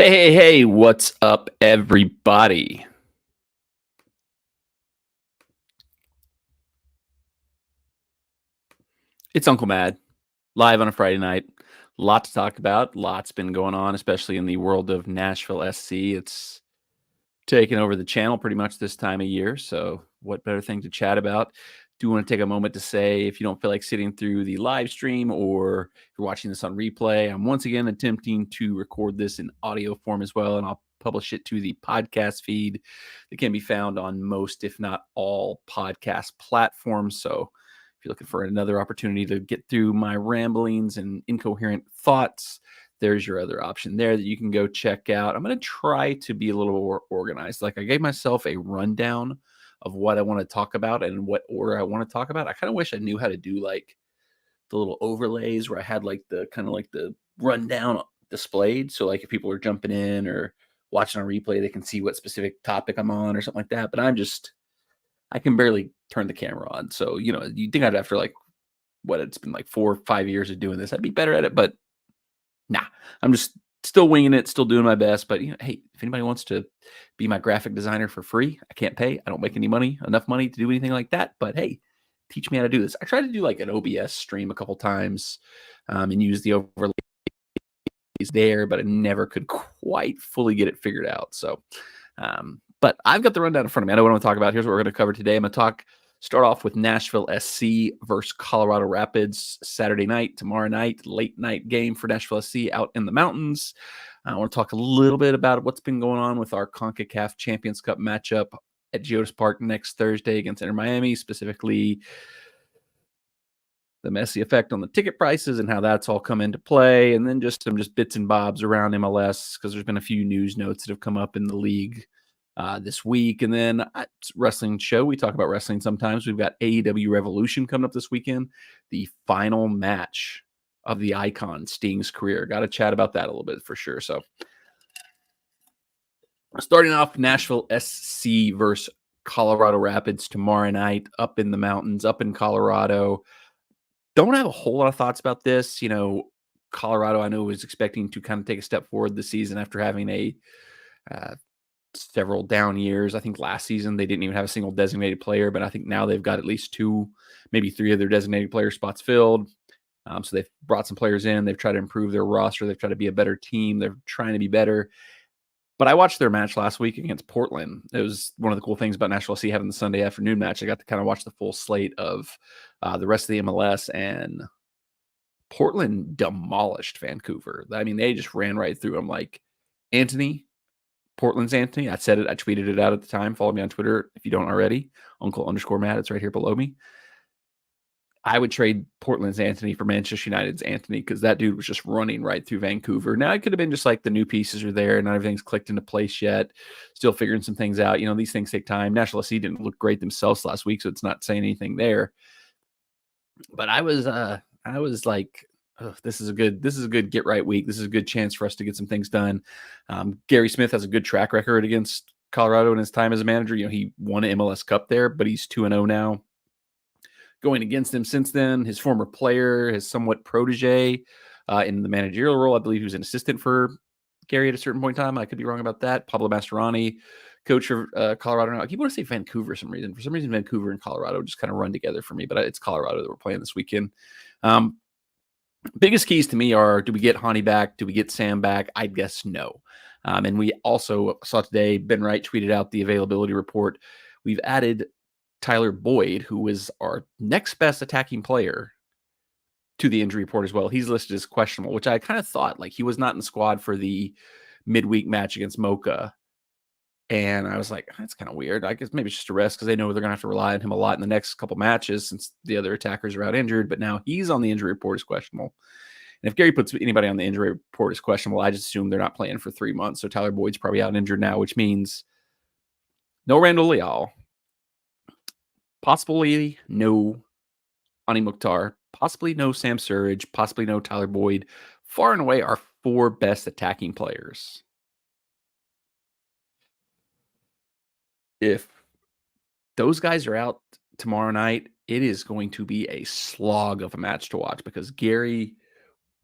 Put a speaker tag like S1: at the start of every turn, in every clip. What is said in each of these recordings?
S1: Hey, what's up, everybody? It's Uncle Mad, live on a Friday night. Lot to talk about. Lots been going on, especially in the world of Nashville SC. It's taken over the channel pretty much this time of year. So, what better thing to chat about? Do want to take a moment to say if you don't feel like sitting through the live stream or if you're watching this on replay, I'm once again attempting to record this in audio form as well, and I'll publish it to the podcast feed that can be found on most, if not all, podcast platforms. So, if you're looking for another opportunity to get through my ramblings and incoherent thoughts, there's your other option there that you can go check out. I'm going to try to be a little more organized. Like I gave myself a rundown of what I want to talk about and what order I want to talk about. I kind of wish I knew how to do like the little overlays where I had like the kind of like the rundown displayed. So like if people are jumping in or watching on replay, they can see what specific topic I'm on or something like that. But I can barely turn the camera on. So, you think I'd after like it's been like 4 or 5 years of doing this, I'd be better at it, but nah, I'm just still winging it, still doing my best. But hey, if anybody wants to be my graphic designer for free, I can't pay. I don't make enough money to do anything like that. But hey, teach me how to do this. I tried to do like an OBS stream a couple times and use the overlays there, but I never could quite fully get it figured out. So, but I've got the rundown in front of me. I know what I'm going to talk about. Here's what we're going to cover today. I'm going to start off with Nashville SC versus Colorado Rapids Saturday night, tomorrow night, late night game for Nashville SC out in the mountains. I want to talk a little bit about what's been going on with our CONCACAF Champions Cup matchup at Geodis Park next Thursday against Inter Miami, specifically the Messi effect on the ticket prices and how that's all come into play, and then just some bits and bobs around MLS because there's been a few news notes that have come up in the league this week. And then wrestling show. We talk about wrestling sometimes. We've got AEW Revolution coming up this weekend, the final match of the icon Sting's career. Got to chat about that a little bit for sure. So starting off, Nashville SC versus Colorado Rapids tomorrow night up in the mountains, up in Colorado. Don't have a whole lot of thoughts about this. Colorado, I know, was expecting to kind of take a step forward this season after having a several down years. I think last season they didn't even have a single designated player, but I think now they've got at least 2, maybe 3 of their designated player spots filled. So they've brought some players in. They've tried to improve their roster. They've tried to be a better team. They're trying to be better. But I watched their match last week against Portland. It was one of the cool things about Nashville SC having the Sunday afternoon match. I got to kind of watch the full slate of the rest of the MLS, and Portland demolished Vancouver. I mean, they just ran right through them. Like Portland's Anthony. I said it. I tweeted it out at the time. Follow me on Twitter if you don't already. Uncle_Matt. It's right here below me. I would trade Portland's Anthony for Manchester United's Anthony because that dude was just running right through Vancouver. Now, it could have been just like the new pieces are there. Not everything's clicked into place yet. Still figuring some things out. These things take time. Nashville SC didn't look great themselves last week, so it's not saying anything there. But I was like, oh, this is a good get right week. This is a good chance for us to get some things done. Gary Smith has a good track record against Colorado in his time as a manager. He won an MLS Cup there, but he's 2-0 now. Going against him since then, his former player, his somewhat protege in the managerial role. I believe he was an assistant for Gary at a certain point in time. I could be wrong about that. Pablo Mastroeni, coach for Colorado now. I keep wanting to say Vancouver for some reason. For some reason, Vancouver and Colorado just kind of run together for me, but it's Colorado that we're playing this weekend. Biggest keys to me are, do we get Hani back? Do we get Sam back? I guess no. And we also saw today, Ben Wright tweeted out the availability report. We've added Tyler Boyd, who is our next best attacking player, to the injury report as well. He's listed as questionable, which I kind of thought, like, he was not in the squad for the midweek match against Mocha. And I was like, that's kind of weird. I guess maybe it's just a rest because they know they're going to have to rely on him a lot in the next couple matches since the other attackers are out injured. But now he's on the injury report as questionable. And if Gary puts anybody on the injury report as questionable, I just assume they're not playing for 3 months. So Tyler Boyd's probably out injured now, which means no Randall Leal. Possibly no Ani Mukhtar, possibly no Sam Surridge, possibly no Tyler Boyd. Far and away our 4 best attacking players. If those guys are out tomorrow night, it is going to be a slog of a match to watch because Gary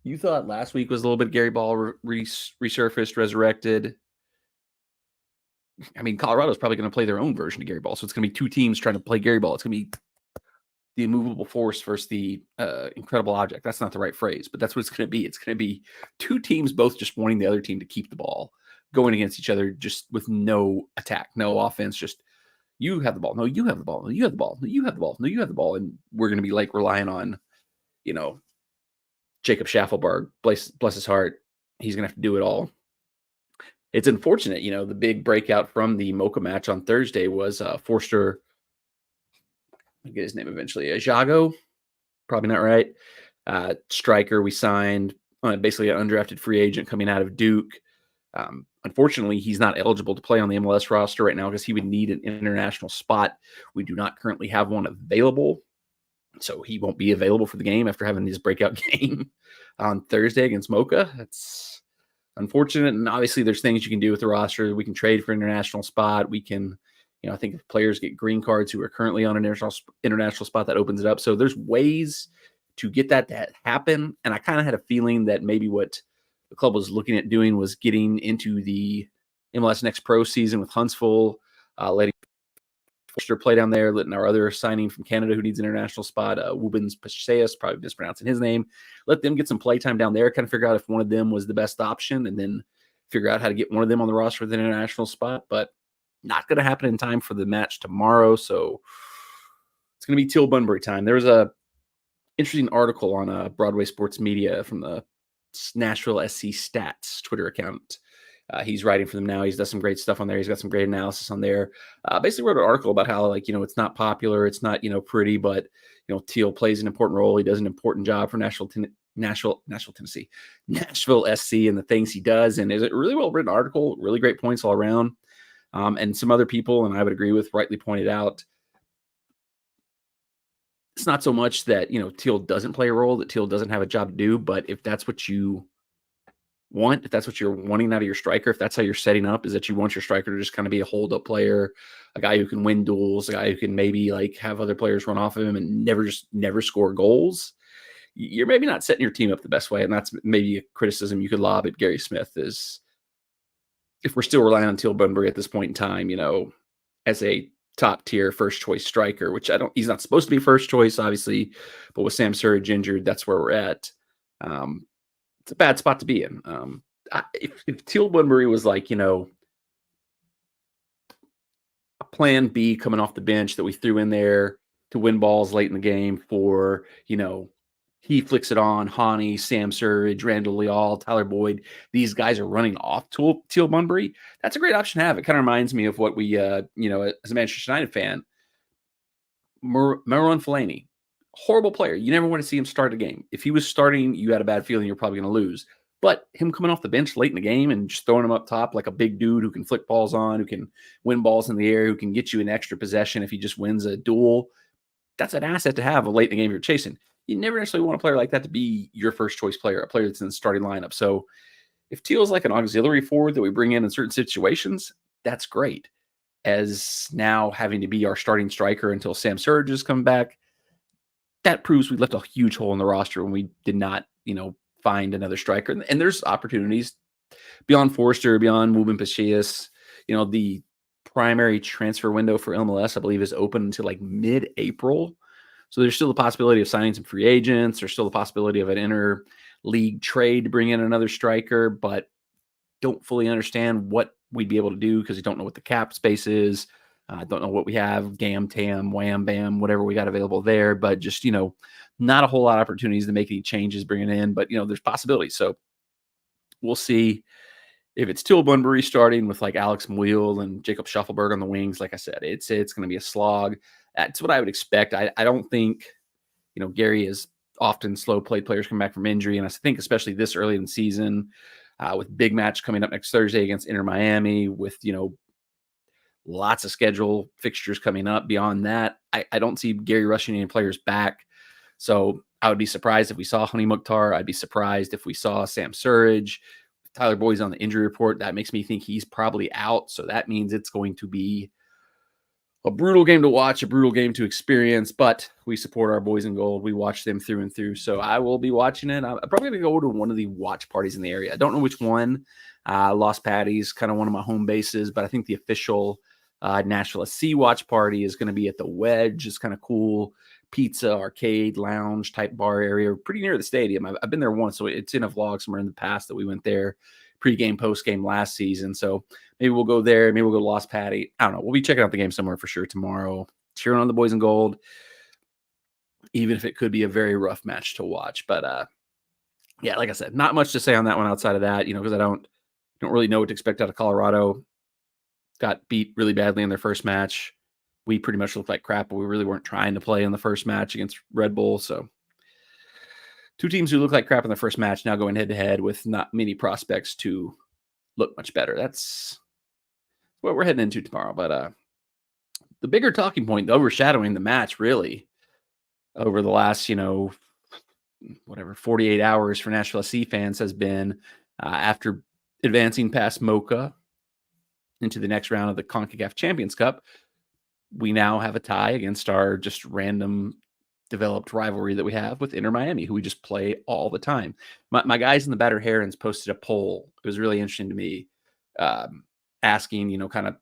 S1: You thought last week was a little bit Gary Ball resurfaced, resurrected. I mean, Colorado's probably going to play their own version of Gary Ball, so it's going to be two teams trying to play Gary Ball. It's going to be the immovable force versus the incredible object. That's not the right phrase, but that's what it's going to be. It's going to be two teams both just wanting the other team to keep the ball, going against each other just with no attack, no offense, just you have the ball. No, you have the ball. No, you have the ball. No, you have the ball. No, you have the ball. And we're going to be like relying on, Jacob Schaffelberg, bless his heart. He's going to have to do it all. It's unfortunate, the big breakout from the Mocha match on Thursday was Forster. I'll get his name eventually. Jago, probably not right. Striker we signed, basically an undrafted free agent coming out of Duke. Unfortunately, he's not eligible to play on the MLS roster right now because he would need an international spot. We do not currently have one available, so he won't be available for the game after having his breakout game on Thursday against Mocha. That's unfortunate, and obviously there's things you can do with the roster. We can trade for an international spot. We can, I think if players get green cards who are currently on an international spot, that opens it up. So there's ways to get that to happen, and I kind of had a feeling that maybe what the club was looking at doing was getting into the MLS Next Pro season with Huntsville, letting Forster play down there, letting our other signing from Canada who needs an international spot, Wubens Pacheas, probably mispronouncing his name, let them get some play time down there, kind of figure out if one of them was the best option, and then figure out how to get one of them on the roster with an international spot. But not going to happen in time for the match tomorrow, so it's going to be Teal Bunbury time. There was a interesting article on Broadway Sports Media from the Nashville SC Stats Twitter account. He's writing for them now. He's done some great stuff on there. He's got some great analysis on there. Basically wrote an article about how, it's not popular, it's not, pretty, but, Teal plays an important role. He does an important job for Nashville SC and the things he does. And it's a really well-written article, really great points all around. And some other people, and I would agree with, rightly pointed out, it's not so much that, Teal doesn't play a role, that Teal doesn't have a job to do, but if that's what you want, if that's what you're wanting out of your striker, if that's how you're setting up, is that you want your striker to just kind of be a hold-up player, a guy who can win duels, a guy who can maybe have other players run off of him and never score goals, you're maybe not setting your team up the best way. And that's maybe a criticism you could lob at Gary Smith, is if we're still relying on Teal Bunbury at this point in time, as a top tier first choice striker, which he's not supposed to be first choice, obviously, but with Sam Surridge injured, that's where we're at. It's a bad spot to be in. If Teal Bunbury was a plan B coming off the bench that we threw in there to win balls late in the game for, he flicks it on, Hani, Sam Surridge, Randall Leal, Tyler Boyd. These guys are running off Teal Bunbury. That's a great option to have. It kind of reminds me of what we, as a Manchester United fan, Marouane Fellaini, horrible player. You never want to see him start a game. If he was starting, you had a bad feeling you're probably going to lose. But him coming off the bench late in the game and just throwing him up top like a big dude who can flick balls on, who can win balls in the air, who can get you an extra possession if he just wins a duel, that's an asset to have late in the game you're chasing. You never necessarily want a player like that to be your first choice player, a player that's in the starting lineup. So if Teal's like an auxiliary forward that we bring in certain situations, that's great. As now having to be our starting striker until Sam Surridge is coming back, that proves we left a huge hole in the roster when we did not, find another striker. And there's opportunities beyond Forster, beyond Wubin Pacheas. The primary transfer window for MLS, I believe, is open until mid-April. So there's still the possibility of signing some free agents. There's still the possibility of an inter-league trade to bring in another striker, but don't fully understand what we'd be able to do because we don't know what the cap space is. Don't know what we have, Gam, Tam, Wham, Bam, whatever we got available there, but just, not a whole lot of opportunities to make any changes, bringing in, but, there's possibilities. So we'll see if it's Teal Bunbury starting with Alex Muil and Jacob Schaffelberg on the wings. Like I said, it's going to be a slog. That's what I would expect. I don't think, Gary is often slow-played players come back from injury, and I think especially this early in the season, with big match coming up next Thursday against Inter Miami, with, lots of schedule fixtures coming up. Beyond that, I don't see Gary rushing any players back. So I would be surprised if we saw Hani Mukhtar. I'd be surprised if we saw Sam Surridge. Tyler Boyd's on the injury report. That makes me think he's probably out. So that means it's going to be a brutal game to watch, a brutal game to experience, but we support our boys in gold. We watch them through and through. So I will be watching it. I'm probably going to go to one of the watch parties in the area. I don't know which one. Lost Patty's kind of one of my home bases, but I think the official Nashville SC watch party is going to be at the Wedge. It's kind of cool. Pizza, arcade, lounge type bar area, pretty near the stadium. I've been there once, so it's in a vlog somewhere in the past that we went there pre-game, post-game last season. So maybe we'll go there. Maybe we'll go to Lost Patty. I don't know. We'll be checking out the game somewhere for sure tomorrow, cheering on the boys in gold, even if it could be a very rough match to watch. But yeah, like I said, not much to say on that one outside of that, because I don't really know what to expect out of Colorado. Got beat really badly in their first match. We pretty much looked like crap, but we really weren't trying to play in the first match against Red Bull. So two teams who look like crap in the first match now going head-to-head with not many prospects to look much better. That's what we're heading into tomorrow. But the bigger talking point, overshadowing the match really over the last, 48 hours for Nashville SC fans has been after advancing past Mocha into the next round of the CONCACAF Champions Cup, we now have a tie against our just random developed rivalry that we have with Inter Miami, who we just play all the time. My guys in the Battered Herons posted a poll. It was really interesting to me, asking, kind of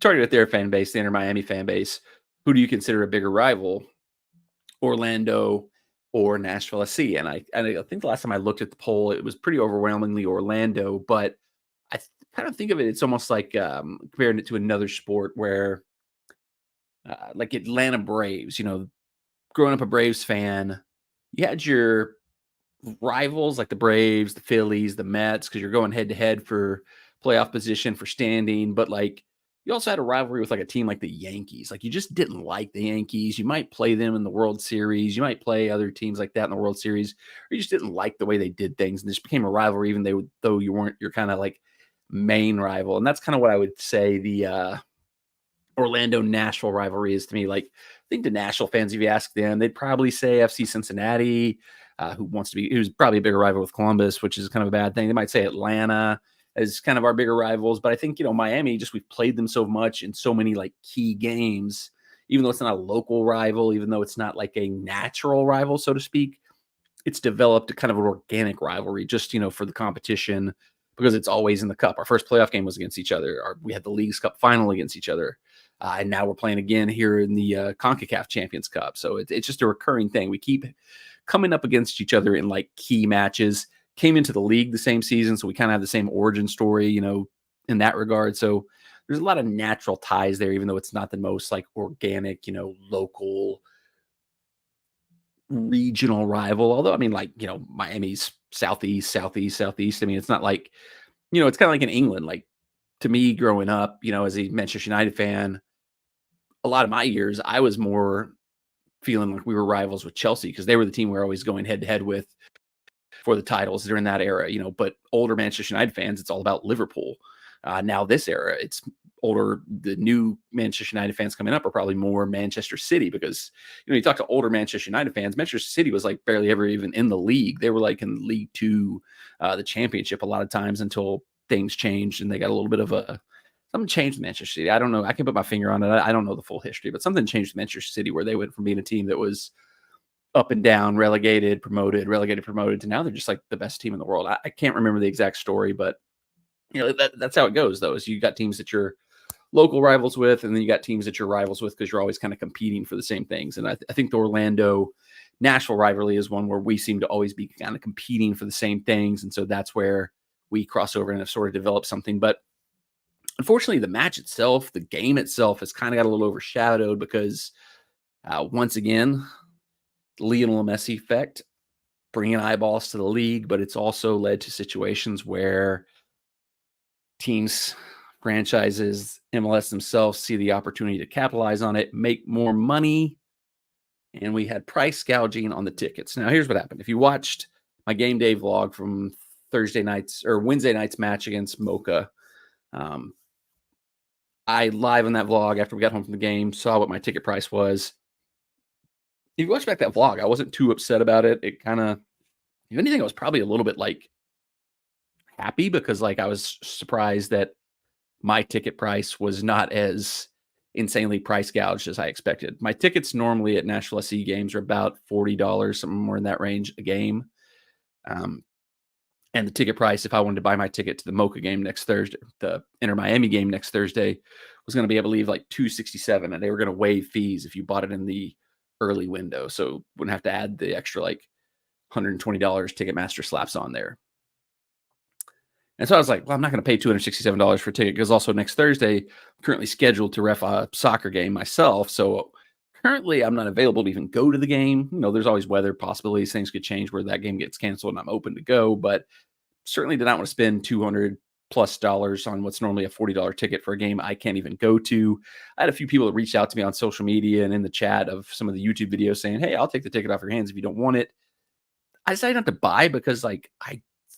S1: targeted at their fan base, the Inter Miami fan base, who do you consider a bigger rival, Orlando or Nashville SC? And I think the last time I looked at the poll, it was pretty overwhelmingly Orlando, but I kind of think of it, it's almost like comparing it to another sport where like Atlanta Braves, growing up a Braves fan, you had your rivals like the Braves, the Phillies, the Mets, because you're going head to head for playoff position, for standing. But like you also had a rivalry with like a team like the Yankees. Like you just didn't like the Yankees. You might play them in the World Series. You might play other teams like that in the World Series, or you just didn't like the way they did things. And this became a rivalry, even though you weren't your kind of like main rival. And that's kind of what I would say the Orlando-Nashville rivalry is to me. Like, I think the Nashville fans, if you ask them, they'd probably say FC Cincinnati, who's probably a bigger rival with Columbus, which is kind of a bad thing. They might say Atlanta as kind of our bigger rivals, but I think, Miami, just we've played them so much in so many like key games, even though it's not a local rival, even though it's not like a natural rival, so to speak, it's developed a kind of an organic rivalry just, for the competition, because it's always in the cup. Our first playoff game was against each other. We had the League's Cup final against each other. And now we're playing again here in the CONCACAF Champions Cup. So it's just a recurring thing. We keep coming up against each other in like key matches. Came into the league the same season, so we kind of have the same origin story, in that regard. So there's a lot of natural ties there, even though it's not the most like organic, local, regional rival. Although, I mean, like, Miami's southeast. I mean, it's not like, it's kind of like in England. Like, to me, growing up, as a Manchester United fan, a lot of my years, I was more feeling like we were rivals with Chelsea because they were the team we were always going head to head with for the titles during that era, but older Manchester United fans, it's all about Liverpool. Now this era, it's older. The new Manchester United fans coming up are probably more Manchester City because, you talk to older Manchester United fans, Manchester City was like barely ever even in the league. They were like in League Two, the championship a lot of times until things changed and they got a little bit of something changed with Manchester City. I don't know. I can put my finger on it. I don't know the full history, but something changed with Manchester City where they went from being a team that was up and down, relegated, promoted to now they're just like the best team in the world. I can't remember the exact story, but that's how it goes though, is you got teams that you're local rivals with, and then you got teams that you're rivals with because you're always kind of competing for the same things. And I think the Orlando Nashville rivalry is one where we seem to always be kind of competing for the same things. And so that's where we cross over and have sort of developed something. But unfortunately, the match itself, the game itself has kind of got a little overshadowed because once again, the Lionel Messi effect, bringing eyeballs to the league, but it's also led to situations where teams, franchises, MLS themselves see the opportunity to capitalize on it, make more money, and we had price gouging on the tickets. Now, here's what happened. If you watched my game day vlog from Wednesday night's match against Mocha, I live on that vlog after we got home from the game, saw what my ticket price was. If you watch back that vlog, I wasn't too upset about it. It kind of, if anything, I was probably a little bit like happy because like I was surprised that my ticket price was not as insanely price gouged as I expected. My tickets normally at Nashville SC games are about $40, something more in that range a game. Um, and the ticket price, if I wanted to buy my ticket to the Mocha game next Thursday, the Inter Miami game next Thursday, was going to be, I believe, like $267, and they were going to waive fees if you bought it in the early window, so wouldn't have to add the extra like $120 Ticketmaster slaps on there. And so I was like, well, I'm not going to pay $267 for a ticket because also next Thursday, I'm currently scheduled to ref a soccer game myself. So currently I'm not available to even go to the game. There's always weather possibilities. Things could change where that game gets canceled and I'm open to go, but certainly did not want to spend $200+ on what's normally a $40 ticket for a game I can't even go to. I had a few people that reached out to me on social media and in the chat of some of the YouTube videos saying, hey, I'll take the ticket off your hands if you don't want it. I decided not to buy because I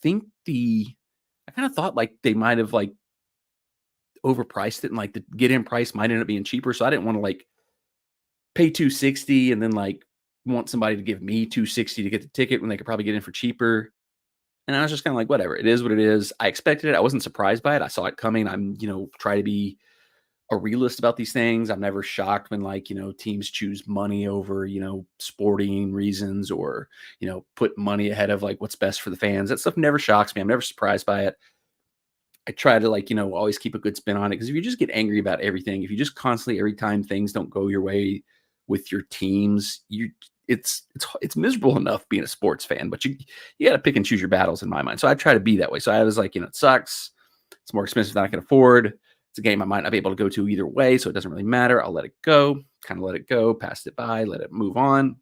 S1: think I kind of thought like they might have like overpriced it and like the get in price might end up being cheaper. So I didn't want to like pay $260 and then like want somebody to give me $260 to get the ticket when they could probably get in for cheaper. And I was just kind of like, whatever, it is what it is. I expected it. I wasn't surprised by it. I saw it coming. I'm, try to be a realist about these things. I'm never shocked when teams choose money over, sporting reasons or, put money ahead of like what's best for the fans. That stuff never shocks me. I'm never surprised by it. I try to always keep a good spin on it because if you just get angry about everything, if you just constantly every time things don't go your way with your teams, it's miserable enough being a sports fan, but you got to pick and choose your battles in my mind. So I try to be that way. So I was like, it sucks. It's more expensive than I can afford. It's a game I might not be able to go to either way, so it doesn't really matter. I'll let it go, kind of let it go, passed it by, let it move on.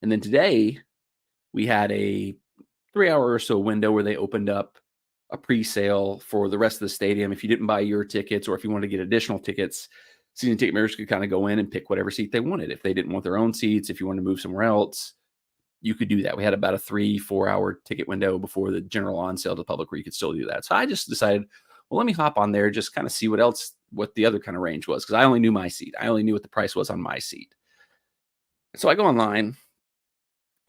S1: And then today we had a 3-hour or so window where they opened up a pre-sale for the rest of the stadium. If you didn't buy your tickets or if you wanted to get additional tickets, season ticket members could kind of go in and pick whatever seat they wanted. If they didn't want their own seats, if you wanted to move somewhere else, you could do that. We had about a 3-4 hour ticket window before the general on sale to the public where you could still do that. So I just decided, well, let me hop on there, just kind of see what the other kind of range was. Cause I only knew my seat. I only knew what the price was on my seat. So I go online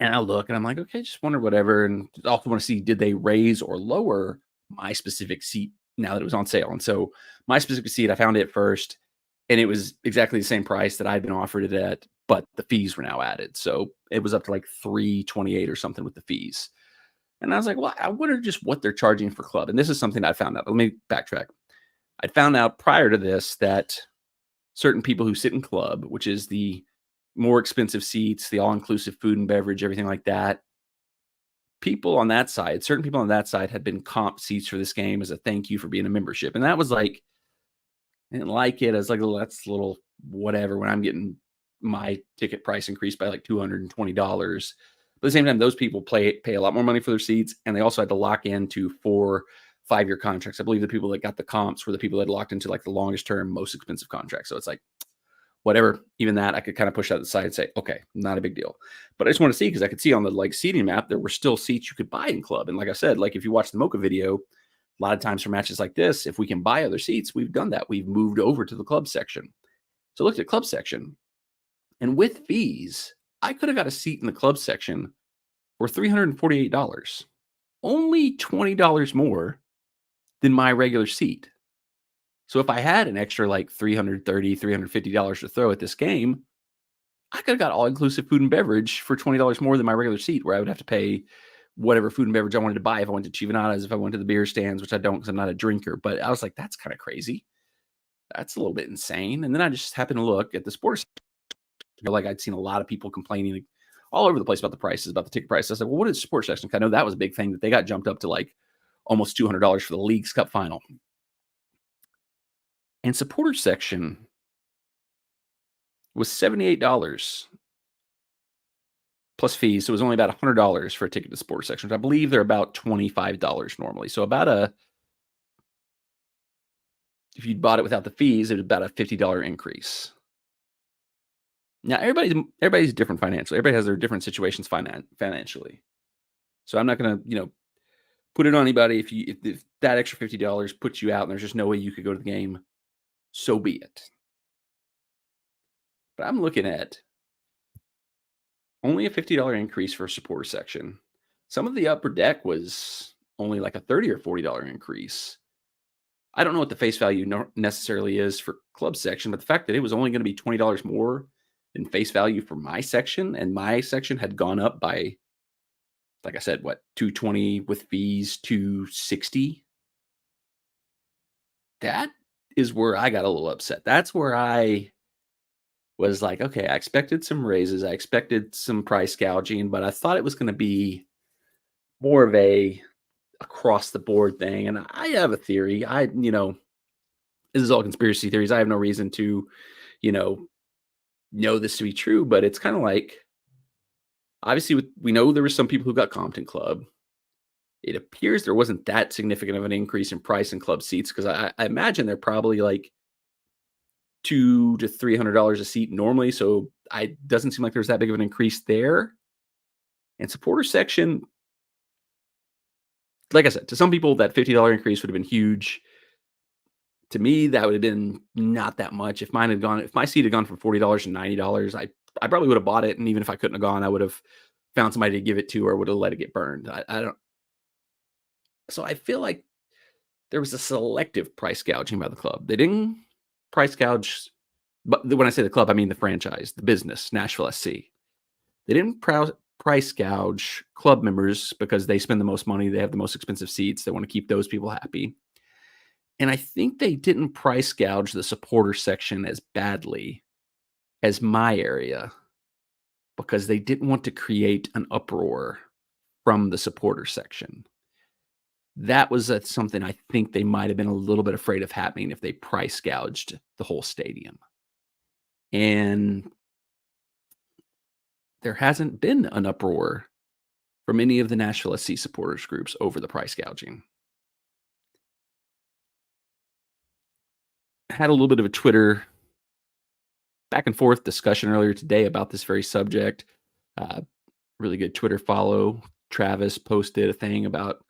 S1: and I look and I'm like, okay, just wonder whatever. And also want to see, did they raise or lower my specific seat now that it was on sale? And so my specific seat, I found it first and it was exactly the same price that I'd been offered it at, but the fees were now added. So it was up to like $328 or something with the fees. And I was like, well, I wonder just what they're charging for club. And this is something I found out. Let me backtrack. I found out prior to this that certain people who sit in club, which is the more expensive seats, the all-inclusive food and beverage, everything like that, certain people on that side had been comp seats for this game as a thank you for being a membership. And that was like, I didn't like it. I was like, well, that's a little whatever when I'm getting my ticket price increased by like $220. But at the same time, those people pay a lot more money for their seats, and they also had to lock into 4 5-year contracts. I believe the people that got the comps were the people that locked into like the longest term, most expensive contract. So it's like, whatever, even that I could kind of push out the side and say, okay, not a big deal. But I just want to see, because I could see on the like seating map, there were still seats you could buy in club. And like I said, like if you watch the Mocha video, a lot of times for matches like this, if we can buy other seats, we've done that. We've moved over to the club section. So I looked at club section, and with fees, I could have got a seat in the club section for $348, only $20 more than my regular seat. So if I had an extra like $330, $350 to throw at this game, I could have got all-inclusive food and beverage for $20 more than my regular seat, where I would have to pay whatever food and beverage I wanted to buy if I went to Chivanadas, if I went to the beer stands, which I don't because I'm not a drinker. But I was like, that's kind of crazy. That's a little bit insane. And then I just happened to look at the sports. Like I'd seen a lot of people complaining like, all over the place about the prices, about the ticket price. I said, well, what is the sports section? I know that was a big thing that they got jumped up to like almost $200 for the League's Cup final. And supporter section was $78 plus fees. So it was only about $100 for a ticket to sports section, which I believe they're about $25 normally. So if you bought it without the fees, it was about a $50 increase. Now, everybody's different financially. Everybody has their different situations financially. So I'm not going to, put it on anybody. If that extra $50 puts you out and there's just no way you could go to the game, so be it. But I'm looking at only a $50 increase for a supporter section. Some of the upper deck was only like a $30 or $40 increase. I don't know what the face value necessarily is for club section, but the fact that it was only going to be $20 more in face value for my section, and my section had gone up by, like I said, what, 220 with fees, 260. That is where I got a little upset. That's where I was like, okay, I expected some raises, I expected some price gouging, but I thought it was going to be more of a across the board thing. And I have a theory. This is all conspiracy theories. I have no reason to, you know this to be true, but it's kind of like, obviously we know there were some people who got comped in club. It appears there wasn't that significant of an increase in price in club seats, because I imagine they're probably like $200 to $300 a seat normally. So I doesn't seem like there's that big of an increase there. And supporter section, like I said, to some people that $50 increase would have been huge. To me, that would have been not that much. If my seat had gone from $40 to $90, I probably would have bought it. And even if I couldn't have gone, I would have found somebody to give it to, or would have let it get burned. I don't. So I feel like there was a selective price gouging by the club. They didn't price gouge, but when I say the club, I mean the franchise, the business, Nashville SC. They didn't price gouge club members because they spend the most money. They have the most expensive seats. They want to keep those people happy. And I think they didn't price gouge the supporter section as badly as my area, because they didn't want to create an uproar from the supporter section. That was something I think they might have been a little bit afraid of happening if they price gouged the whole stadium. And there hasn't been an uproar from any of the Nashville SC supporters groups over the price gouging. I had a little bit of a Twitter back and forth discussion earlier today about this very subject. Really good Twitter follow. Travis posted a thing about,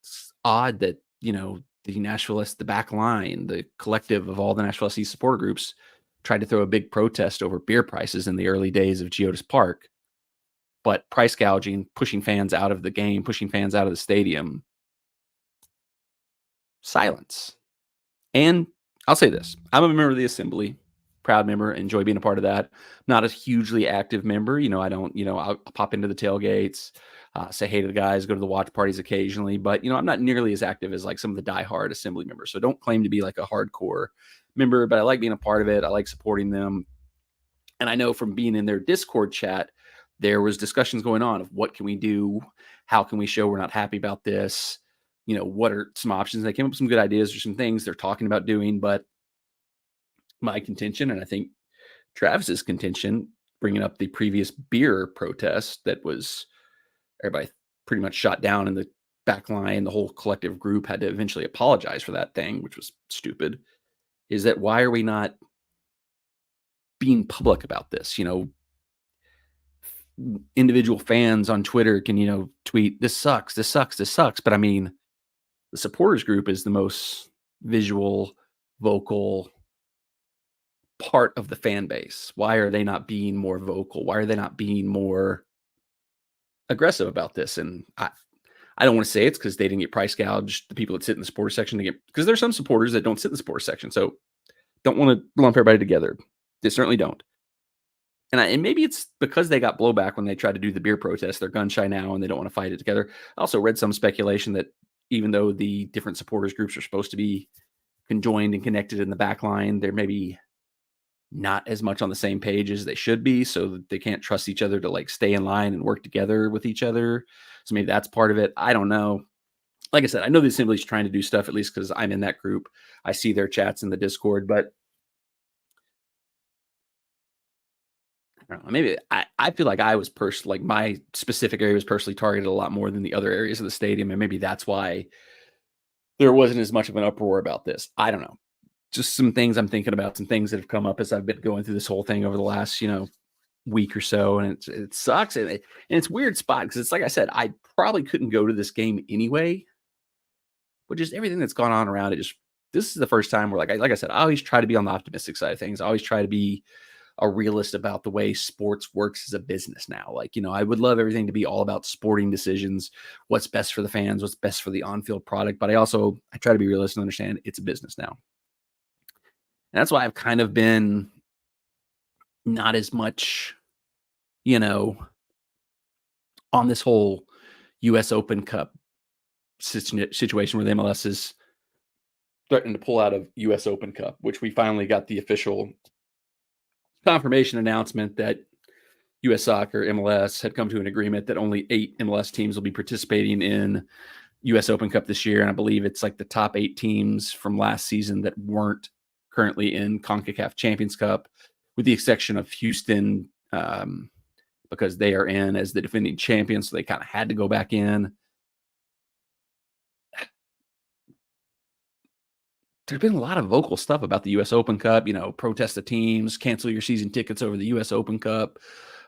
S1: it's odd that, the back line, the collective of all the Nashville SC supporter groups, tried to throw a big protest over beer prices in the early days of Geodis Park. But price gouging, pushing fans out of the game, pushing fans out of the stadium, silence. And I'll say this, I'm a member of the assembly, proud member, enjoy being a part of that. Not a hugely active member. I'll pop into the tailgates, say hey to the guys, go to the watch parties occasionally, but I'm not nearly as active as like some of the diehard assembly members. So don't claim to be like a hardcore member, but I like being a part of it. I like supporting them. And I know from being in their Discord chat, there was discussions going on of what can we do? How can we show we're not happy about this? What are some options? They came up with some good ideas or some things they're talking about doing, but my contention, and I think Travis's contention, bringing up the previous beer protest that was everybody pretty much shot down in the back line, the whole collective group had to eventually apologize for that thing, which was stupid, is that why are we not being public about this? Individual fans on Twitter can, tweet, this sucks, this sucks, this sucks. But I mean, the supporters group is the most visual, vocal part of the fan base. Why are they not being more vocal? Why are they not being more aggressive about this? And I don't want to say it's because they didn't get price gouged. The people that sit in the supporter section because there's some supporters that don't sit in the supporter section. So don't want to lump everybody together. They certainly don't. And maybe it's because they got blowback when they tried to do the beer protest. They're gun shy now and they don't want to fight it together. I also read some speculation that even though the different supporters groups are supposed to be conjoined and connected in the back line, they're maybe not as much on the same page as they should be, so that they can't trust each other to like stay in line and work together with each other. So maybe that's part of it. I don't know. Like I said, I know the assembly's trying to do stuff, at least because I'm in that group. I see their chats in the Discord, but I don't know. Maybe I feel like I was like my specific area was personally targeted a lot more than the other areas of the stadium. And maybe that's why there wasn't as much of an uproar about this. I don't know. Just some things I'm thinking about, some things that have come up as I've been going through this whole thing over the last, week or so. And it sucks. And it's a weird spot because it's like I said, I probably couldn't go to this game anyway, but just everything that's gone on around it. This is the first time where like I said, I always try to be on the optimistic side of things. I always try to be a realist about the way sports works as a business now. Like, I would love everything to be all about sporting decisions, what's best for the fans, what's best for the on-field product. But I try to be realistic and understand it's a business now. And that's why I've kind of been not as much, you know, on this whole US Open Cup situation where the MLS is threatening to pull out of US Open Cup, which we finally got the official confirmation announcement that US Soccer, MLS, had come to an agreement that only 8 MLS teams will be participating in US Open Cup this year. And I believe it's like the top 8 teams from last season that weren't currently in CONCACAF Champions Cup, with the exception of Houston, because they are in as the defending champions. So they kind of had to go back in. There's been a lot of vocal stuff about the US Open Cup, protest the teams, cancel your season tickets over the US Open Cup,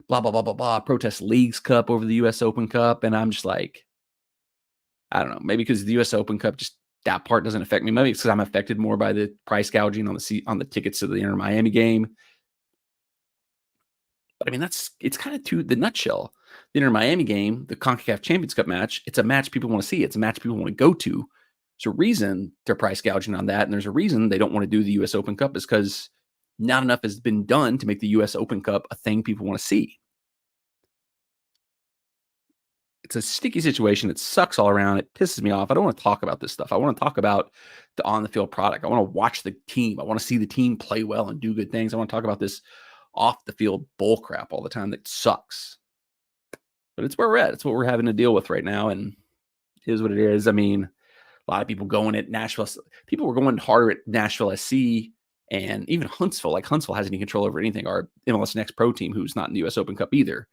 S1: blah, blah, blah, blah, blah, protest Leagues Cup over the US Open Cup. And I'm just like, I don't know, maybe because the US Open Cup, just that part doesn't affect me. Maybe it's because I'm affected more by the price gouging on the tickets to the Inter Miami game. But I mean, it's kind of to the nutshell. The Inter Miami game, the CONCACAF Champions Cup match, it's a match people want to see. It's a match people want to go to. There's a reason they're price gouging on that. And there's a reason they don't want to do the US Open Cup, is because not enough has been done to make the US Open Cup a thing people want to see. It's a sticky situation. It sucks all around. It pisses me off. I don't want to talk about this stuff. I want to talk about the on-the-field product. I want to watch the team. I want to see the team play well and do good things. I want to talk about this off-the-field bull crap all the time that sucks. But it's where we're at. It's what we're having to deal with right now, and it is what it is. I mean, a lot of people going at Nashville. People were going harder at Nashville SC and even Huntsville. Like, Huntsville hasn't any control over anything. Our MLS Next Pro team, who's not in the US Open Cup either.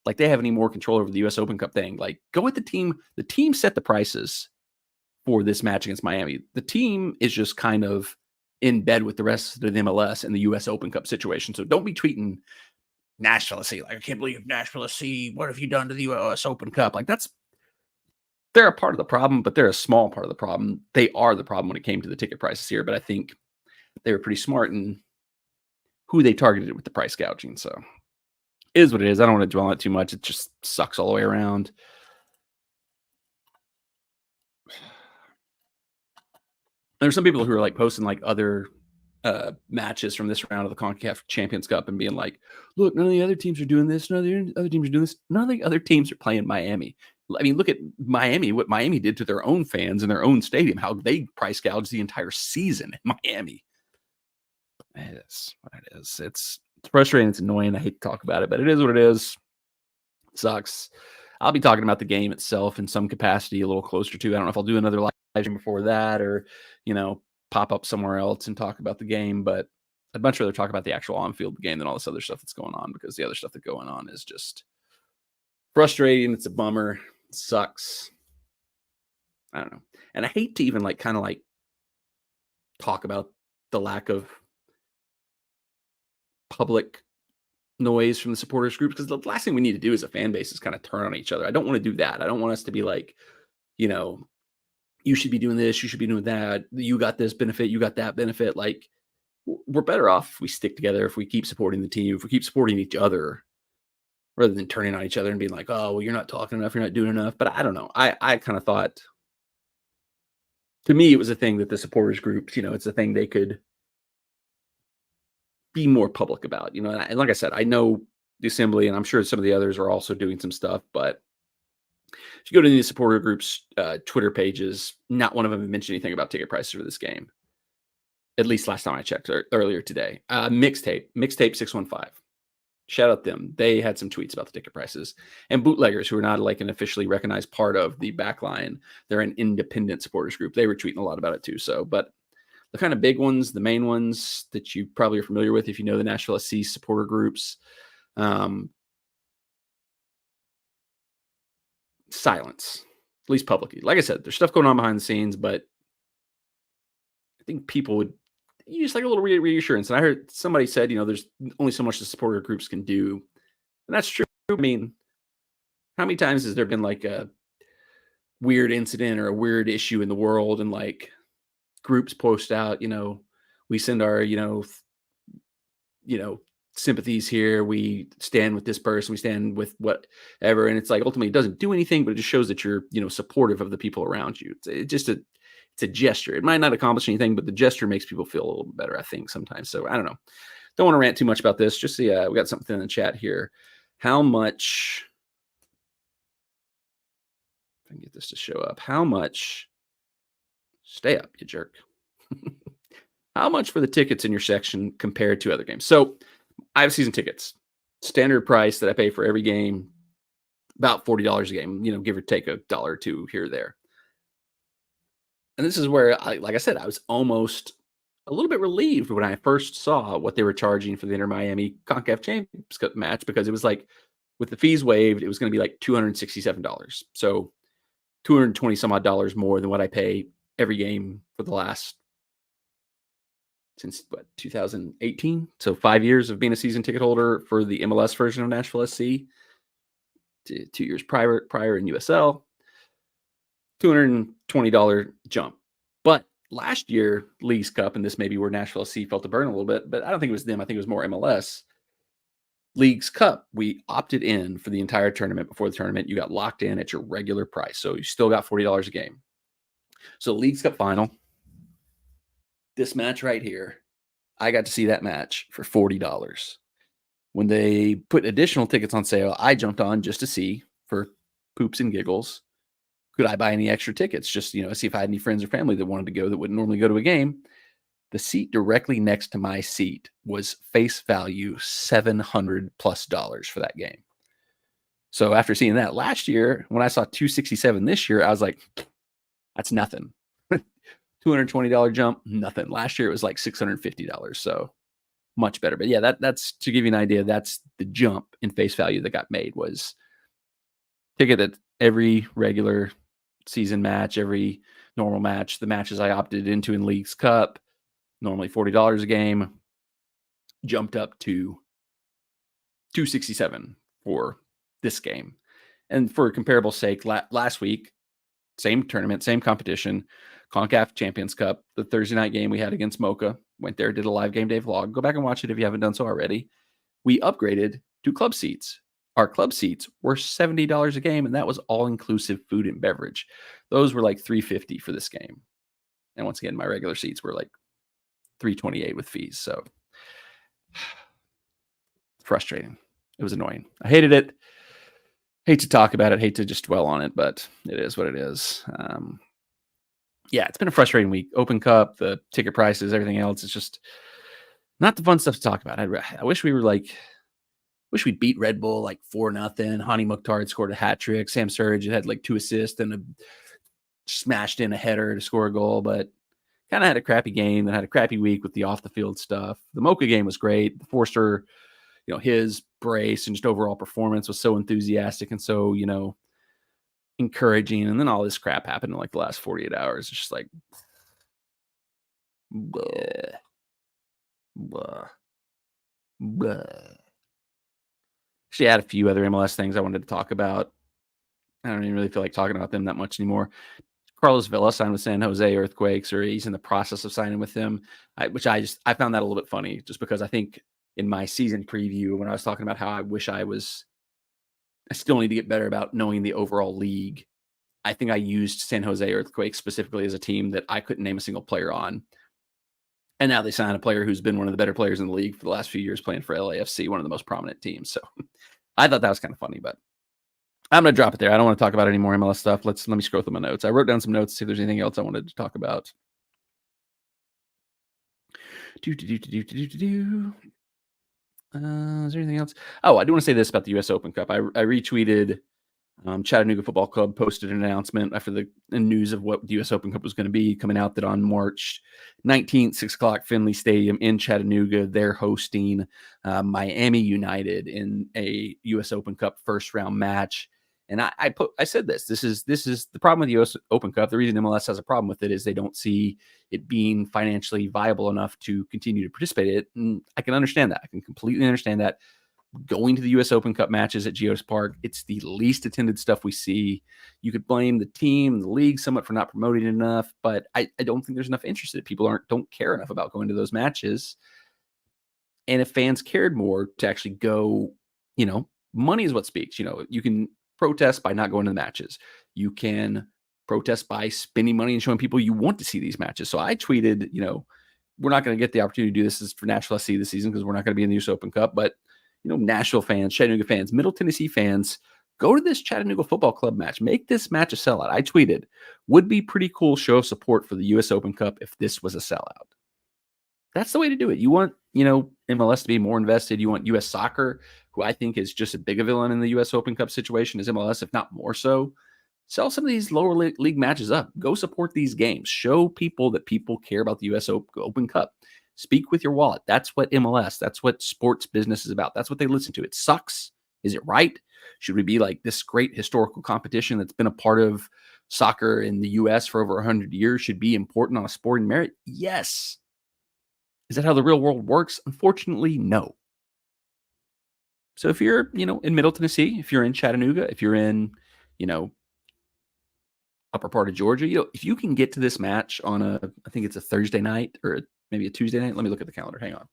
S1: Like, they have any more control over the US Open Cup thing. Like, go with the team. The team set the prices for this match against Miami. The team is just kind of in bed with the rest of the MLS and the US Open Cup situation. So don't be tweeting Nashville SC. Like, I can't believe Nashville SC. What have you done to the US Open Cup? Like, they're a part of the problem, but they're a small part of the problem. They are the problem when it came to the ticket prices here. But I think they were pretty smart in who they targeted with the price gouging. So it is what it is. I don't want to dwell on it too much. It just sucks all the way around. There's some people who are like posting like other matches from this round of the CONCACAF Champions Cup and being like, look, none of the other teams are doing this. None of the other teams are doing this. None of the other teams are playing Miami. I mean, look at Miami, what Miami did to their own fans in their own stadium, how they price gouged the entire season in Miami. It is what it is. It's frustrating. It's annoying. I hate to talk about it, but it is what it is. It sucks. I'll be talking about the game itself in some capacity a little closer to. I don't know if I'll do another live stream before that or, pop up somewhere else and talk about the game, but I'd much rather talk about the actual on-field game than all this other stuff that's going on, because the other stuff that's going on is just frustrating. It's a bummer. It sucks. I don't know. And I hate to even kind of talk about the lack of public noise from the supporters groups, because the last thing we need to do as a fan base is kind of turn on each other. I don't want to do that. I don't want us to be like, you should be doing this, you should be doing that. You got this benefit, you got that benefit. Like, we're better off if we stick together, if we keep supporting the team, if we keep supporting each other, rather than turning on each other and being like, oh, well, you're not talking enough, you're not doing enough. But I don't know. I kind of thought, to me, it was a thing that the supporters groups, it's a thing they could be more public about, and like I said, I know the assembly, and I'm sure some of the others are also doing some stuff, but if you go to the supporter groups, Twitter pages, not one of them mentioned anything about ticket prices for this game. At least last time I checked, or earlier today. Mixtape 615. Shout out them. They had some tweets about the ticket prices. And Bootleggers, who are not like an officially recognized part of the backline, they're an independent supporters group. They were tweeting a lot about it too. So, but the kind of big ones, the main ones that you probably are familiar with if you know the Nashville SC supporter groups, silence, at least publicly. Like I said, there's stuff going on behind the scenes, but I think people would use like a little reassurance. And I heard somebody said, there's only so much the supporter groups can do. And that's true. I mean, how many times has there been like a weird incident or a weird issue in the world, and like groups post out, we send our, sympathies here. We stand with this person. We stand with whatever. And it's like ultimately it doesn't do anything, but it just shows that you're, supportive of the people around you. It's a gesture. It might not accomplish anything, but the gesture makes people feel a little bit better, I think, sometimes. So I don't know. Don't want to rant too much about this. Just see, we got something in the chat here. How much? If I can get this to show up. How much? Stay up, you jerk. How much for the tickets in your section compared to other games? So I have season tickets. Standard price that I pay for every game, about $40 a game, give or take $1 or $2 here or there. And this is where, like I said, I was almost a little bit relieved when I first saw what they were charging for the Inter Miami CONCACAF Champions Cup match, because it was like, with the fees waived, it was going to be like $267. So 220 some odd dollars more than what I pay every game for the last, since 2018. So 5 years of being a season ticket holder for the MLS version of Nashville SC. 2 years prior in USL. $220 jump. But last year, Leagues Cup, and this may be where Nashville SC felt the burn a little bit, but I don't think it was them. I think it was more MLS. Leagues Cup, we opted in for the entire tournament. Before the tournament, you got locked in at your regular price. So you still got $40 a game. So Leagues Cup final, this match right here, I got to see that match for $40. When they put additional tickets on sale, I jumped on just to see, for poops and giggles, could I buy any extra tickets? Just, see if I had any friends or family that wanted to go that wouldn't normally go to a game. The seat directly next to my seat was face value $700+ for that game. So after seeing that last year, when I saw $267 this year, I was like, that's nothing. $220 jump, nothing. Last year it was like $650. So much better. But yeah, that's to give you an idea. That's the jump in face value that got made, was ticket at every regular season match, every normal match, the matches I opted into in Leagues Cup, normally $40 a game, jumped up to $267 for this game. And for comparable sake, last week, same tournament, same competition, CONCACAF Champions Cup, the Thursday night game we had against Mocha, went there, did a live game day vlog. Go back and watch it if you haven't done so already. We upgraded to club seats. Our club seats were $70 a game, and that was all-inclusive food and beverage. Those were like $350 for this game. And once again, my regular seats were like $328 with fees. So frustrating. It was annoying. I hated it. Hate to talk about it. Hate to just dwell on it, but it is what it is. Yeah, it's been a frustrating week. Open Cup, the ticket prices, everything else. It's just not the fun stuff to talk about. I wish we were wish we'd beat Red Bull like 4-0. Hani Mukhtar had scored a hat trick. Sam Surridge had like 2 assists and smashed in a header to score a goal, but kind of had a crappy game and had a crappy week with the off the field stuff. The Mocha game was great. Forster, his brace and just overall performance was so enthusiastic and so, encouraging. And then all this crap happened in like the last 48 hours. It's just like, bleh, bleh, bleh. Actually, I had a few other MLS things I wanted to talk about. I don't even really feel like talking about them that much anymore. Carlos Vela signed with San Jose Earthquakes, or he's in the process of signing with them, which I found that a little bit funny, just because I think in my season preview, when I was talking about how I wish I still need to get better about knowing the overall league, I think I used San Jose Earthquakes specifically as a team that I couldn't name a single player on. And now they signed a player who's been one of the better players in the league for the last few years, playing for LAFC, one of the most prominent teams. So I thought that was kind of funny, but I'm going to drop it there. I don't want to talk about any more MLS stuff. Let me scroll through my notes. I wrote down some notes to see if there's anything else I wanted to talk about. Is there anything else? Oh, I do want to say this about the U.S. Open Cup. I retweeted Chattanooga Football Club posted an announcement after the news of what the U.S. Open Cup was going to be coming out, that on March 19th, 6 o'clock, Finley Stadium in Chattanooga, they're hosting Miami United in a U.S. Open Cup first round match. And I said this is the problem with the U.S. Open Cup. The reason MLS has a problem with it is they don't see it being financially viable enough to continue to participate in it. And I can understand that. I can completely understand that. Going to the U.S. Open Cup matches at Geos Park, it's the least attended stuff we see. You could blame the team, the league somewhat for not promoting it enough, but I don't think there's enough interest in it. People don't care enough about going to those matches. And if fans cared more to actually go, money is what speaks. You can protest by not going to the matches. You can protest by spending money and showing people you want to see these matches. So I tweeted, we're not going to get the opportunity to do this for Nashville SC this season because we're not going to be in the US Open Cup. But, Nashville fans, Chattanooga fans, Middle Tennessee fans, go to this Chattanooga Football Club match. Make this match a sellout. I tweeted, would be pretty cool show of support for the US Open Cup if this was a sellout. That's the way to do it. You want, MLS to be more invested. You want US Soccer, who I think is just as big a villain in the US Open Cup situation as MLS, if not more so. Sell some of these lower league matches up. Go support these games. Show people that people care about the US Open Cup. Speak with your wallet. That's what MLS, that's what sports business is about. That's what they listen to. It sucks. Is it right? Should we be like this great historical competition that's been a part of soccer in the US for over 100 years should be important on a sporting merit? Yes. Is that how the real world works? Unfortunately, no. So if you're, in Middle Tennessee, if you're in Chattanooga, if you're in, upper part of Georgia, if you can get to this match on I think it's a Thursday night or maybe a Tuesday night. Let me look at the calendar. Hang on.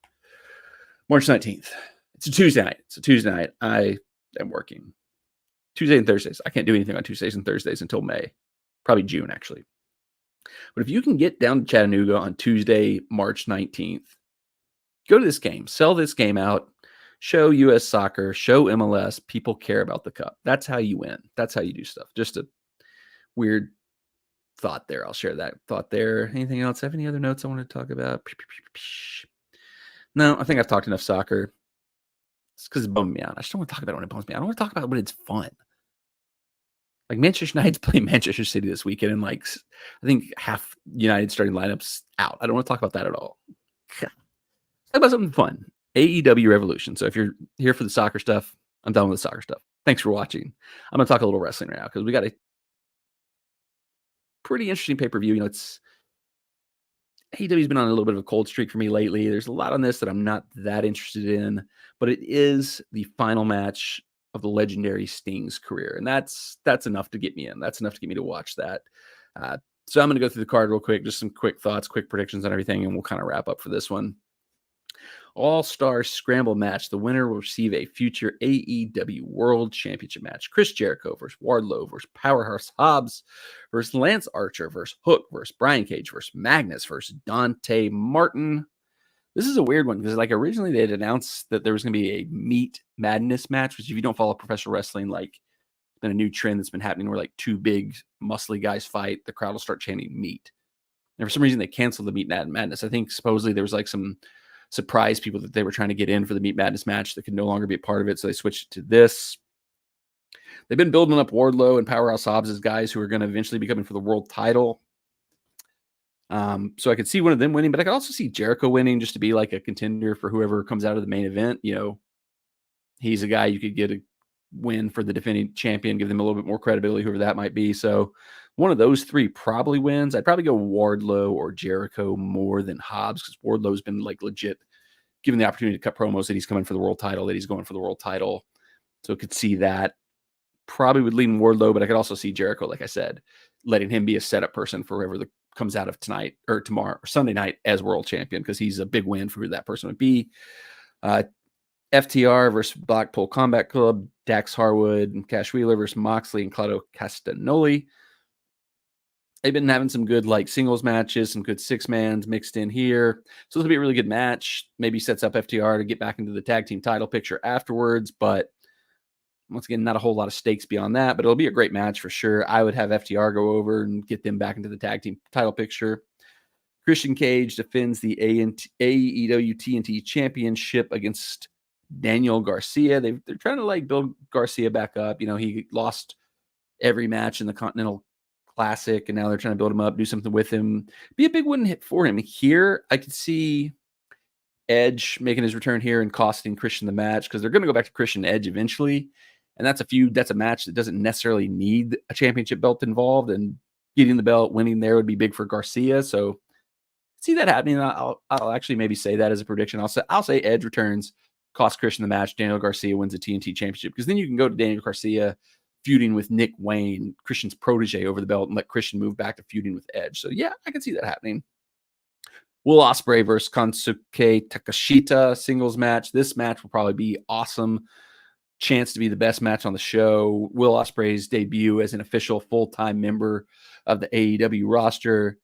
S1: March 19th. It's a Tuesday night. I am working Tuesday and Thursdays. I can't do anything on Tuesdays and Thursdays until May, probably June, actually. But if you can get down to Chattanooga on Tuesday, March 19th, go to this game, sell this game out, show US Soccer, show MLS. People care about the cup. That's how you win. That's how you do stuff. Just a weird thought there. I'll share that thought there. Anything else? Have any other notes I want to talk about? No, I think I've talked enough soccer. It's because it bummed me out. I just don't want to talk about it when it bums me out. I don't want to talk about it when it's fun. Like Manchester United's playing Manchester City this weekend, and I think half United starting lineups out. I don't want to talk about that at all. Talk about something fun. AEW Revolution. So if you're here for the soccer stuff, I'm done with the soccer stuff. Thanks for watching. I'm going to talk a little wrestling right now because we got a pretty interesting pay-per-view. It's AEW's been on a little bit of a cold streak for me lately. There's a lot on this that I'm not that interested in, but it is the final match of the legendary Sting's career, and that's enough to get me in. That's enough to get me to watch that. So I'm going to go through the card real quick, just some quick thoughts, quick predictions on everything, and we'll kind of wrap up for this one. All-Star Scramble match. The winner will receive a future AEW World Championship match. Chris Jericho versus Wardlow versus Powerhouse Hobbs versus Lance Archer versus Hook versus Brian Cage versus Magnus versus Dante Martin. This is a weird one because originally they had announced that there was going to be a Meat Madness match, which if you don't follow professional wrestling, it's been a new trend that's been happening where two big muscly guys fight. The crowd will start chanting meat. And for some reason they canceled the Meat Madness. I think supposedly there was some surprise people that they were trying to get in for the Meat Madness match that could no longer be a part of it. So they switched to this. They've been building up Wardlow and Powerhouse Hobbs as guys who are going to eventually be coming for the world title. So I could see one of them winning, but I could also see Jericho winning just to be a contender for whoever comes out of the main event. He's a guy you could get a win for the defending champion, give them a little bit more credibility, whoever that might be. So one of those three probably wins. I'd probably go Wardlow or Jericho more than Hobbs because Wardlow's been legit given the opportunity to cut promos that he's coming for the world title, that he's going for the world title. So I could see that. Probably would lean Wardlow, but I could also see Jericho, like I said, letting him be a setup person for whoever comes out of tonight or tomorrow or Sunday night as world champion because he's a big win for who that person would be. FTR versus Blackpool Combat Club, Dax Harwood and Cash Wheeler versus Moxley and Claudio Castagnoli. They've been having some good singles matches, some good six-mans mixed in here. So this will be a really good match. Maybe sets up FTR to get back into the tag team title picture afterwards, but once again, not a whole lot of stakes beyond that, but it'll be a great match for sure. I would have FTR go over and get them back into the tag team title picture. Christian Cage defends the AEW TNT Championship against Daniel Garcia. They're trying to build Garcia back up. He lost every match in the Continental Classic, and now they're trying to build him up, do something with him. Be a big win hit for him. Here, I could see Edge making his return here and costing Christian the match because they're going to go back to Christian Edge eventually. And that's a match that doesn't necessarily need a championship belt involved, and getting the belt, winning there would be big for Garcia. So see that happening. I'll actually maybe say that as a prediction. I'll say Edge returns, cost Christian the match. Daniel Garcia wins the TNT Championship because then you can go to Daniel Garcia feuding with Nick Wayne, Christian's protege, over the belt, and let Christian move back to feuding with Edge. So yeah, I can see that happening. Will Ospreay versus Konsuke Takashita singles match. This match will probably be awesome. Chance to be the best match on the show. Will Ospreay's debut as an official full-time member of the AEW roster.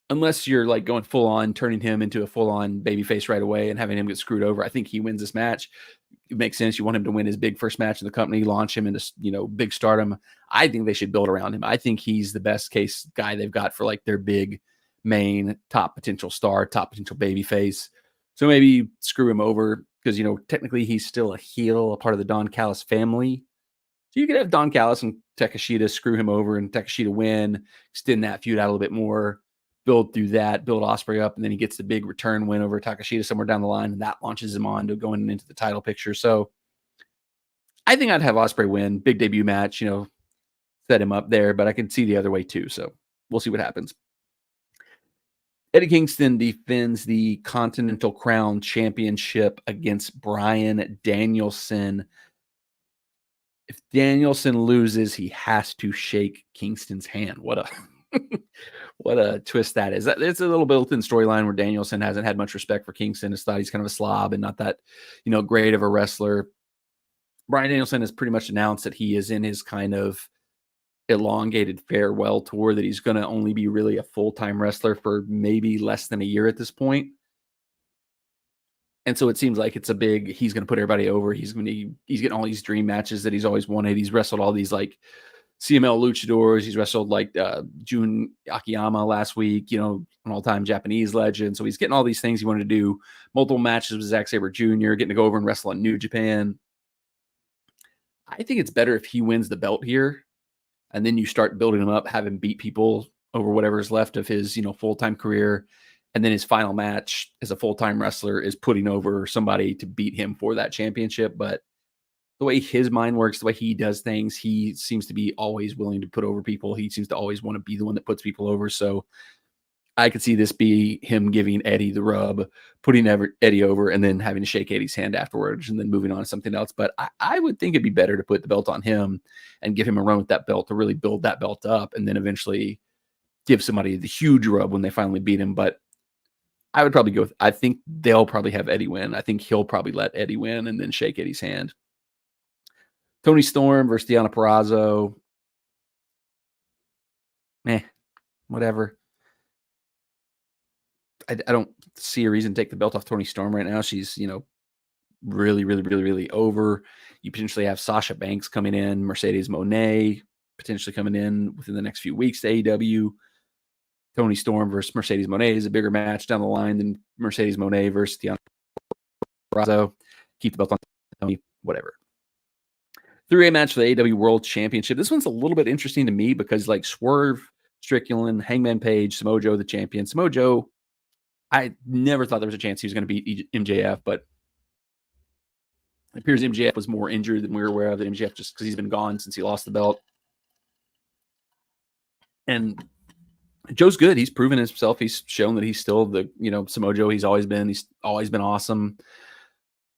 S1: Unless you're like going full on, turning him into a full on babyface right away and having him get screwed over, I think he wins this match. It makes sense. You want him to win his big first match in the company, launch him into, big stardom. I think they should build around him. I think he's the best case guy they've got for like their big main top potential star, top potential babyface. So maybe screw him over because, technically he's still a heel, a part of the Don Callis family. So you could have Don Callis and Takashita screw him over and Takashita win, extend that feud out a little bit more, build through that, build Ospreay up, and then he gets the big return win over Takashita somewhere down the line, and that launches him on to going into the title picture. So I think I'd have Ospreay win, big debut match, set him up there, but I can see the other way too. So we'll see what happens. Eddie Kingston defends the Continental Crown Championship against Bryan Danielson. If Danielson loses, he has to shake Kingston's hand. What a twist that is. It's a little built-in storyline where Danielson hasn't had much respect for Kingston. Has thought he's kind of a slob and not that, great of a wrestler. Bryan Danielson has pretty much announced that he is in his kind of elongated farewell tour, that he's going to only be really a full-time wrestler for maybe less than a year at this point. And so it seems like it's he's going to put everybody over. He's getting all these dream matches that he's always wanted. He's wrestled all these like CML luchadors. He's wrestled like Jun Akiyama last week, an all-time Japanese legend. So he's getting all these things he wanted to do. Multiple matches with Zack Sabre Jr., getting to go over and wrestle in New Japan. I think it's better if he wins the belt here, and then you start building him up, have him beat people over whatever's left of his, full-time career. And then his final match as a full-time wrestler is putting over somebody to beat him for that championship. But the way his mind works, the way he does things, he seems to be always willing to put over people. He seems to always want to be the one that puts people over. So I could see this be him giving Eddie the rub, putting Eddie over, and then having to shake Eddie's hand afterwards and then moving on to something else. But I would think it'd be better to put the belt on him and give him a run with that belt to really build that belt up and then eventually give somebody the huge rub when they finally beat him. But I would probably I think they'll probably have Eddie win. I think he'll probably let Eddie win and then shake Eddie's hand. Toni Storm versus Deonna Purrazzo. Whatever. I don't see a reason to take the belt off Toni Storm right now. She's, really, really, really, really over. You potentially have Sasha Banks coming in, Mercedes Monae potentially coming in within the next few weeks to AEW. Toni Storm versus Mercedes Monae is a bigger match down the line than Mercedes Monae versus Deonna Purrazzo. Keep the belt on Toni, whatever. 3-way match for the AEW World Championship. This one's a little bit interesting to me because like Swerve Strickland, Hangman Page, Samoa Joe the champion. Samoa Joe, I never thought there was a chance he was going to beat MJF, but it appears MJF was more injured than we were aware of. That MJF just because he's been gone since he lost the belt. And Joe's good. He's proven himself. He's shown that he's still the, Samoa Joe he's always been. He's always been awesome.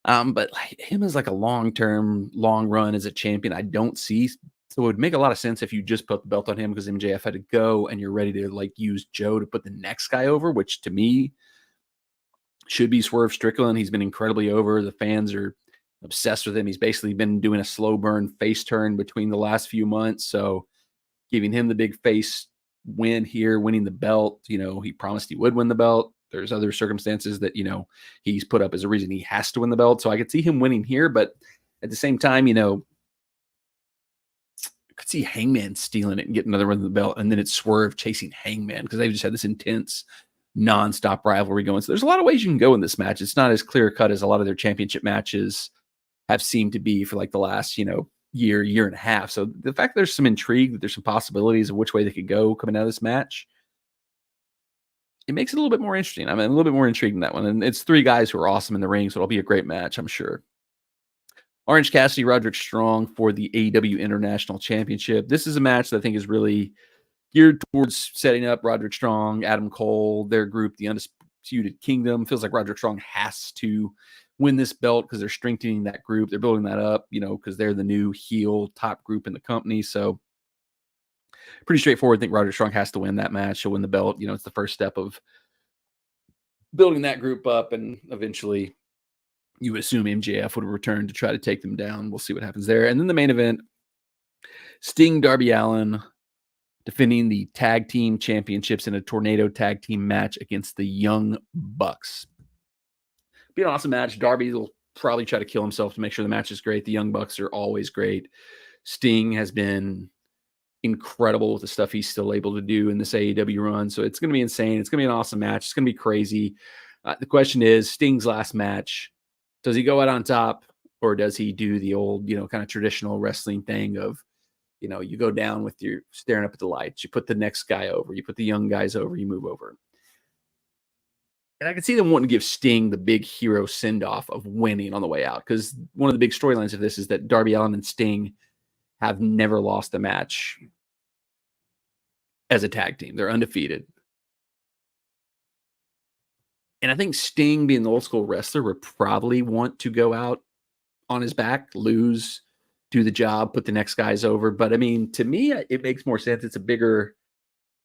S1: But like him as like a long-term, long run as a champion, I don't see. So it would make a lot of sense if you just put the belt on him because MJF had to go and you're ready to like use Joe to put the next guy over, which to me should be Swerve Strickland. He's been incredibly over. The fans are obsessed with him. He's basically been doing a slow burn face turn between the last few months. So giving him the big face win here, winning the belt, he promised he would win the belt. There's other circumstances that, he's put up as a reason he has to win the belt. So I could see him winning here, but at the same time, I could see Hangman stealing it and getting another run of the belt. And then it's Swerve chasing Hangman because they've just had this intense nonstop rivalry going. So there's a lot of ways you can go in this match. It's not as clear cut as a lot of their championship matches have seemed to be for like the last, year and a half. So the fact that there's some intrigue, that there's some possibilities of which way they could go coming out of this match, it makes it a little bit more interesting. I'm a little bit more intrigued in that one. And it's 3 guys who are awesome in the ring, so it'll be a great match, I'm sure. Orange Cassidy, Roderick Strong for the AEW International Championship. This is a match that I think is really geared towards setting up Roderick Strong, Adam Cole, their group, the Undisputed Kingdom. Feels like Roderick Strong has to win this belt because they're strengthening that group. They're building that up, because they're the new heel top group in the company. So pretty straightforward. I think Roderick Strong has to win that match. He'll win the belt. It's the first step of building that group up, and eventually you would assume MJF would return to try to take them down. We'll see what happens there. And then the main event, Sting, Darby Allin defending the tag team championships in a tornado tag team match against the Young Bucks. Be an awesome match. Darby will probably try to kill himself to make sure the match is great. The Young Bucks are always great. Sting has been incredible with the stuff he's still able to do in this AEW run. So it's going to be insane. It's going to be an awesome match. It's going to be crazy. The question is, Sting's last match, does he go out on top, or does he do the old, kind of traditional wrestling thing of, you go down with your staring up at the lights, you put the next guy over, you put the young guys over, you move over. And I can see them wanting to give Sting the big hero send-off of winning on the way out, because one of the big storylines of this is that Darby Allin and Sting have never lost a match as a tag team. They're undefeated. And I think Sting, being the old school wrestler, would probably want to go out on his back, lose, do the job, put the next guys over. But I mean, to me, it makes more sense. It's a bigger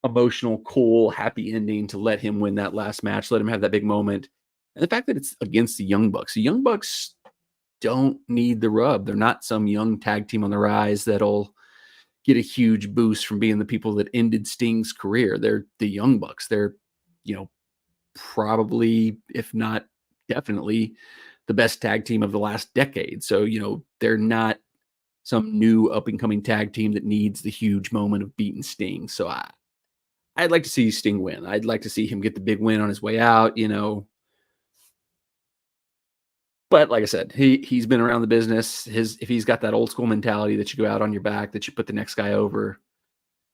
S1: emotional, cool, happy ending to let him win that last match, let him have that big moment. And the fact that it's against the Young Bucks. The Young Bucks don't need the rub. They're not some young tag team on the rise that'll get a huge boost from being the people that ended Sting's career. They're the Young Bucks. They're, probably, if not definitely, the best tag team of the last decade. So, they're not some new up-and-coming tag team that needs the huge moment of beating Sting. So I'd like to see Sting win. I'd like to see him get the big win on his way out, But like I said, he's been around the business. If he's got that old school mentality that you go out on your back, that you put the next guy over,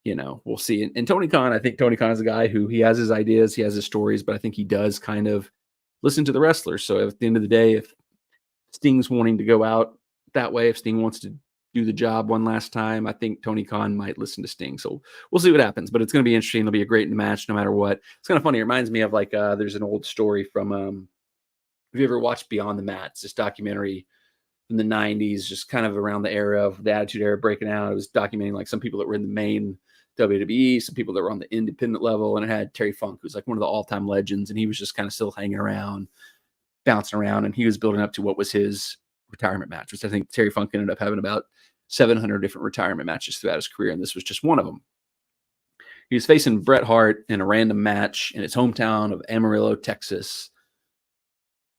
S1: we'll see. And Tony Khan, I think Tony Khan is a guy who he has his ideas, he has his stories, but I think he does kind of listen to the wrestlers. So at the end of the day, if Sting's wanting to go out that way, if Sting wants to do the job one last time, I think Tony Khan might listen to Sting. So we'll see what happens, but it's going to be interesting. It'll be a great match no matter what. It's kind of funny. It reminds me of there's an old story from, have you ever watched Beyond the Mats, this documentary from the 90s, just kind of around the era of the Attitude Era breaking out? It was documenting some people that were in the main WWE, some people that were on the independent level, and it had Terry Funk, who's one of the all-time legends, and he was just kind of still hanging around, bouncing around, and he was building up to what was his retirement match, which I think Terry Funk ended up having about 700 different retirement matches throughout his career, and this was just one of them. He was facing Bret Hart in a random match in his hometown of Amarillo, Texas,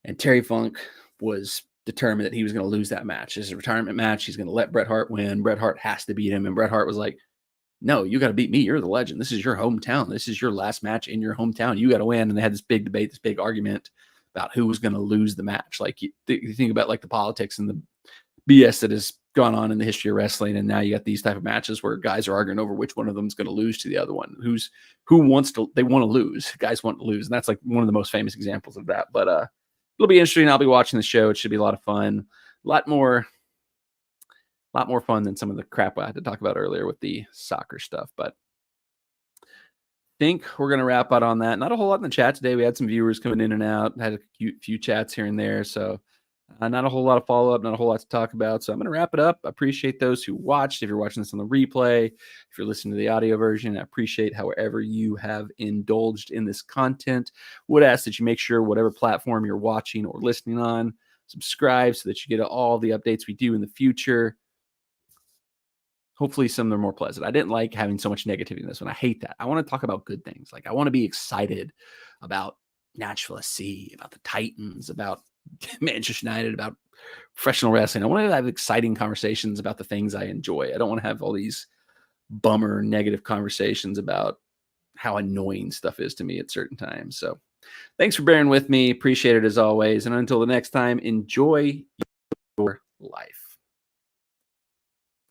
S1: and Terry Funk was determined that he was going to lose that match. It's a retirement match. He's going to let Bret Hart win. Bret Hart has to beat him, and Bret Hart was like, no, you got to beat me. You're the legend. This is your hometown. This is your last match in your hometown. You got to win. And they had this big debate, this big argument about who was going to lose the match. You think about the politics and the BS that has gone on in the history of wrestling, and now you got these type of matches where guys are arguing over which one of them is going to lose to the other one. They want to lose. Guys want to lose, and that's one of the most famous examples of that. But it'll be interesting. I'll be watching the show. It should be a lot of fun. A lot more fun than some of the crap I had to talk about earlier with the soccer stuff. But I think we're going to wrap out on that. Not a whole lot in the chat today. We had some viewers coming in and out, had a few chats here and there. So not a whole lot of follow-up, not a whole lot to talk about. So I'm going to wrap it up. I appreciate those who watched. If you're watching this on the replay, if you're listening to the audio version, I appreciate however you have indulged in this content. Would ask that you make sure whatever platform you're watching or listening on, subscribe so that you get all the updates we do in the future. Hopefully some are more pleasant. I didn't like having so much negativity in this one. I hate that. I want to talk about good things. I want to be excited about Nashville SC, about the Titans, about Manchester United, about professional wrestling. I want to have exciting conversations about the things I enjoy. I don't want to have all these bummer negative conversations about how annoying stuff is to me at certain times. So thanks for bearing with me. Appreciate it as always. And until the next time, enjoy your life.